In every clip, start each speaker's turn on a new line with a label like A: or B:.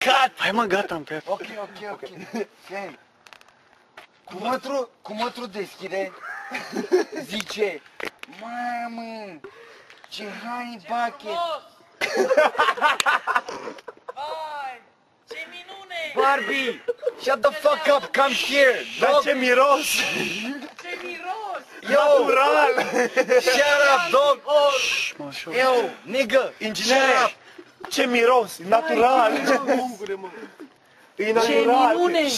A: cut! Hai mă, gata, am pierdut.
B: Ok. Fii. Cumătru deschide, zice, mamă, ce honey bucket.
C: Vai, ce minune!
B: Barbie, shut the fuck up, come here.
A: Dar ce miros!
C: Ce miros!
A: Natural!
B: Shut up, dog.
A: Mă, șor.
B: Yo, nigga,
A: Inginer! Ce miros! Natural! E natural!
C: Ce minune!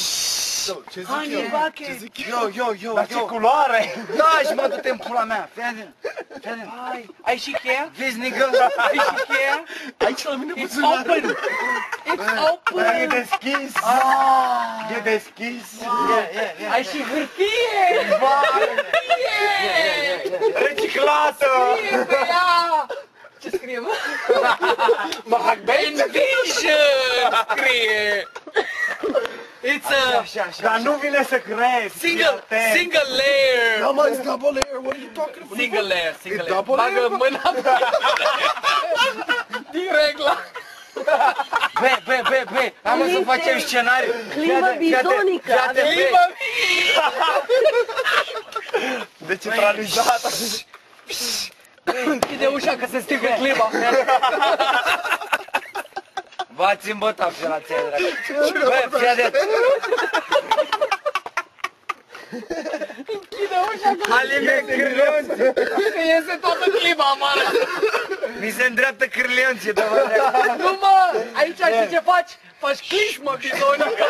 D: Ce zic
C: Honey
D: eu?
C: bucket!
D: Ce zic eu?
B: Yo.
A: Dar ce culoare!
B: Da, și mă du-te în pula mea, fii atent.
C: Hai, ai și cheia?
B: Vezi, nigga?
C: Ai și cheia?
D: Aici la mine
C: It's
D: buzunar.
C: open! It's
A: Dar e
C: open!
A: deschis! E deschis!
C: Ai și hârtie! Hârtie!
A: Reciclată!
C: Scrie pe ea! Ce scrie, mă? Envision! Scrie! It's a
B: Așa.
A: Dar nu vine să crezi!
C: single layer!
D: No, man, it's double layer. What are you talking about?
C: Single layer.
D: double
C: Bagă
D: layer,
C: mâna pe direct la...
B: Be, hai mă să facem scenariu.
E: Climă bizonică.
C: Clima
A: Decentralizată!
C: închide ușa că se strică clima.
B: V-ați îmbătat pe la ția, dragă. Bă, fii atent.
C: Închide ușa că
B: Alime cârlionții.
C: iese toată clima amară.
B: Mi se îndreaptă cârlionții, dă vă dreapta.
C: Nu mă, aici știi ce faci? Faci clismă bizonică.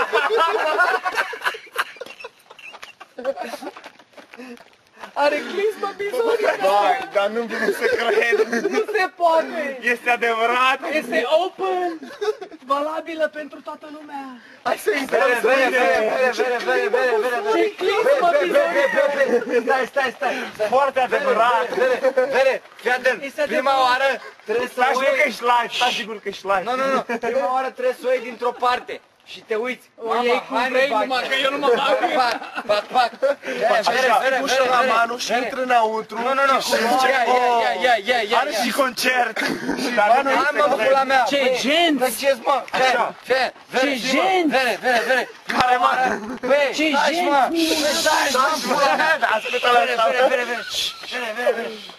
C: Are clismă bizonică.
A: Vai, dar nu vine să cred!
C: Nu se poate.
A: Este adevărat!
C: Este open. Valabilă pentru toată lumea.
A: Hai să intrăm să
B: Vere.
C: Ce clismă bizonică.
B: Stai.
A: Foarte adevărat!
B: Vere, fii atent.
C: Este
B: Prima
C: adevărat.
B: oară trebuie să
A: Stai
B: o
A: sigur că
B: iei.
A: ești live, stai sigur că ești live!
B: Nu. Prima oară trebuie să o iei dintr-o parte. Și te uiți.
C: O iei cum vrei, numai că eu nu mă bag.
B: Pac. Vere.
D: Puși la manu și intră înăuntru.
B: Nu.
A: Are și concert!
B: Hai mă, pula mea.
C: Ce genți.
B: Tăceți, mă.
A: Așa.
B: Ce
C: genți.
B: Vere.
A: Care mă?
C: Ce genți.
A: Ascultă la asta!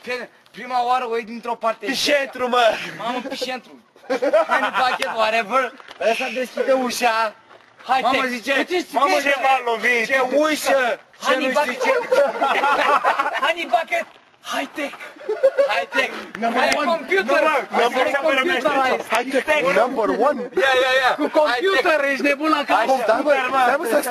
B: Vere. Prima oară o iei dintr-o parte.
A: Pișetru, mă!
B: Mamă, pișentru. Honey bucket, whatever. Ăsta deschide ușa.
C: Hai,
B: Mamă,
C: te.
B: zice,
A: Mamă, ce m-a lovit!
B: ce ușă. Ce
C: Honey
B: nu știu
C: bucket.
B: ce.
C: Honey bucket. High-tech.
B: High-tech.
C: Are computer. Are computerized.
D: High-tech, number one.
B: Ia.
C: Cu computer, ești nebun la cap.
D: Stai mă,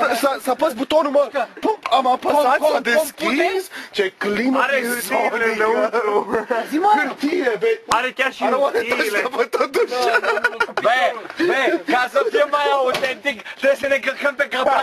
D: să apăs butonul, mă. Pum, am apăsat, s-a deschis. Ce climă
A: Are hârtiile înăuntru!
D: Hârtie, be.
A: Are chiar și
D: Are
A: hârtiile!
D: să vă totuși.
B: Bă, ca să fie mai autentic, trebuie să ne căcăm pe capac.